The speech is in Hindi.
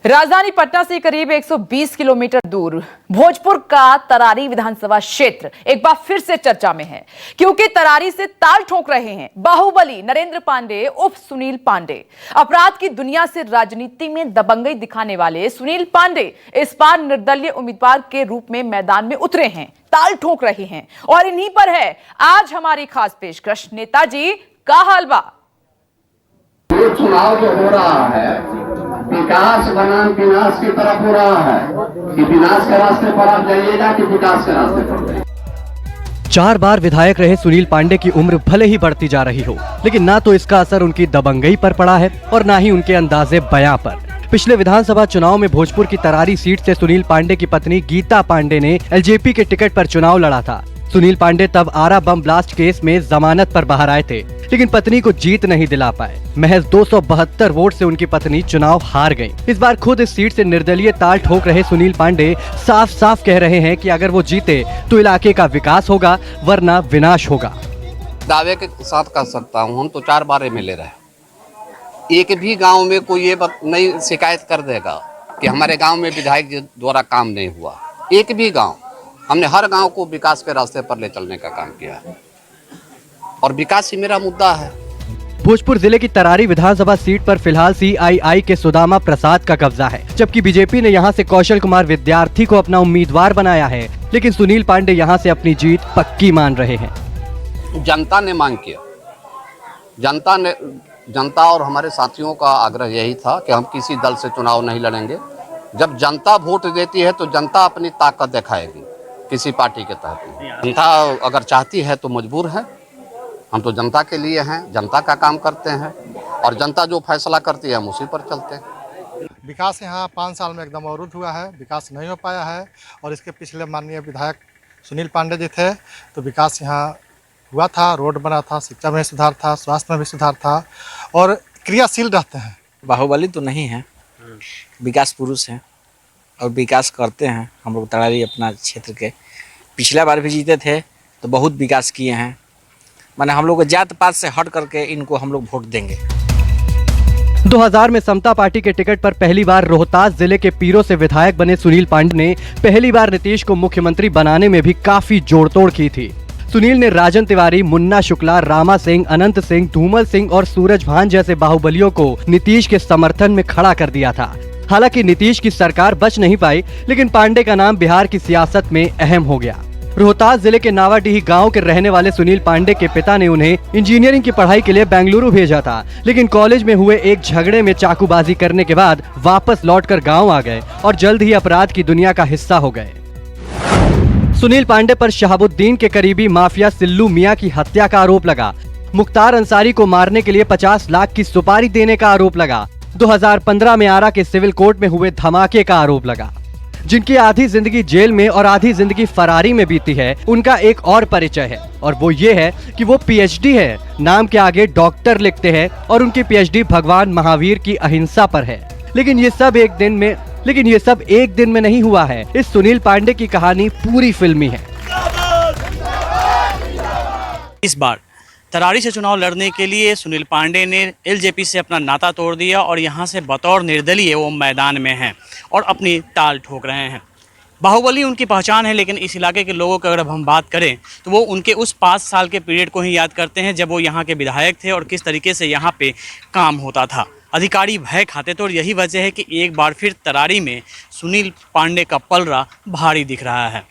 राजधानी पटना से करीब 120 किलोमीटर दूर भोजपुर का तरारी विधानसभा क्षेत्र एक बार फिर से चर्चा में है, क्योंकि तरारी से ताल ठोक रहे हैं बाहुबली नरेंद्र पांडे उर्फ सुनील पांडे। अपराध की दुनिया से राजनीति में दबंगई दिखाने वाले सुनील पांडे इस बार निर्दलीय उम्मीदवार के रूप में मैदान में उतरे हैं, ताल ठोक रहे हैं। और इन्हीं पर है आज हमारी खास पेशकश नेताजी का हलवा। ये चुनाव जो हो रहा है विकास बनाम विनाश की तरफ हो रहा है कि विनाश के रास्ते पर आप जाइएगा कि विकास के रास्ते पर। 4 बार विधायक रहे सुनील पांडे की उम्र भले ही बढ़ती जा रही हो, लेकिन ना तो इसका असर उनकी दबंगई पर पड़ा है और ना ही उनके अंदाजे बयां पर। पिछले विधानसभा चुनाव में भोजपुर की तरारी सीट से सुनील पांडे की पत्नी गीता पांडे ने एलजेपी के टिकट पर चुनाव लड़ा था। सुनील पांडे तब आरा बम ब्लास्ट केस में जमानत पर बाहर आए थे, लेकिन पत्नी को जीत नहीं दिला पाए। महज 272 वोट से उनकी पत्नी चुनाव हार गयी। इस बार खुद इस सीट से निर्दलीय ताल ठोक रहे सुनील पांडे साफ साफ कह रहे हैं कि अगर वो जीते तो इलाके का विकास होगा, वरना विनाश होगा। दावे के साथ कह सकता हूँ, हम तो 4 बार MLA रहे। एक भी गांव में कोई ये नहीं शिकायत कर देगा कि हमारे गांव में विधायक द्वारा काम नहीं हुआ। एक भी गांव, हमने हर गांव को विकास के रास्ते पर ले चलने का काम किया है और विकास ही मेरा मुद्दा है। भोजपुर जिले की तरारी विधानसभा सीट पर फिलहाल CII के सुदामा प्रसाद का कब्जा है, जबकि बीजेपी ने यहां से कौशल कुमार विद्यार्थी को अपना उम्मीदवार बनाया है। लेकिन सुनील पांडे यहां से अपनी जीत पक्की मान रहे हैं। जनता ने मांग किया, जनता और हमारे साथियों का आग्रह यही था कि हम किसी दल से चुनाव नहीं लड़ेंगे। जब जनता वोट देती है तो जनता अपनी ताकत दिखाएगी, किसी पार्टी के तहत। जनता अगर चाहती है तो मजबूर है। हम तो जनता के लिए हैं, जनता का काम करते हैं और जनता जो फैसला करती है हम उसी पर चलते हैं। विकास यहाँ 5 साल में एकदम अवरुद्ध हुआ है, विकास नहीं हो पाया है। और इसके पिछले माननीय विधायक सुनील पांडे जी थे तो विकास यहाँ हुआ था, रोड बना था, शिक्षा में सुधार था, स्वास्थ्य में भी सुधार था और क्रियाशील रहते हैं। बाहुबली तो नहीं है, विकास पुरुष हैं और विकास करते हैं। हम लोग तरारी अपना क्षेत्र के पिछला बार भी जीते थे तो बहुत विकास किए हैं। माने हम लोग जात पात से हट करके इनको हम लोग वोट देंगे। 2000 में समता पार्टी के टिकट पर पहली बार रोहतास जिले के पीरो से विधायक बने सुनील पांडे ने पहली बार नीतीश को मुख्यमंत्री बनाने में भी काफी जोड़तोड़ की थी। सुनील ने राजन तिवारी, मुन्ना शुक्ला, रामा सिंह, अनंत सिंह, धूमल सिंह और सूरज भान जैसे बाहुबलियों को नीतीश के समर्थन में खड़ा कर दिया था। हालांकि नीतीश की सरकार बच नहीं पाई, लेकिन पांडे का नाम बिहार की सियासत में अहम हो गया। रोहतास जिले के नावाडीह गांव के रहने वाले सुनील पांडे के पिता ने उन्हें इंजीनियरिंग की पढ़ाई के लिए बेंगलुरु भेजा था, लेकिन कॉलेज में हुए एक झगड़े में चाकूबाजी करने के बाद वापस लौटकर गांव आ गए और जल्द ही अपराध की दुनिया का हिस्सा हो गए। सुनील पांडे पर शहाबुद्दीन के करीबी माफिया सिल्लू मियां की हत्या का आरोप लगा। मुख्तार अंसारी को मारने के लिए 50 लाख की सुपारी देने का आरोप लगा। 2015 में आरा के सिविल कोर्ट में हुए धमाके का आरोप लगा। जिनकी आधी जिंदगी जेल में और आधी जिंदगी फरारी में बीती है, उनका एक और परिचय है और वो ये है कि वो PhD है। नाम के आगे डॉक्टर लिखते हैं और उनकी PhD भगवान महावीर की अहिंसा पर है। लेकिन ये सब एक दिन में नहीं हुआ है। इस सुनील पांडे की कहानी पूरी फिल्मी है। इस बार तरारी से चुनाव लड़ने के लिए सुनील पांडे ने LJP से अपना नाता तोड़ दिया और यहां से बतौर निर्दलीय वो मैदान में हैं और अपनी ताल ठोक रहे हैं। बाहुबली उनकी पहचान है, लेकिन इस इलाके के लोगों की अगर हम बात करें तो वो उनके उस 5 साल के पीरियड को ही याद करते हैं जब वो यहाँ के विधायक थे और किस तरीके से यहाँ पे काम होता था। अधिकारी भय खाते थे और यही वजह है कि एक बार फिर तरारी में सुनील पांडे का पलड़ा भारी दिख रहा है।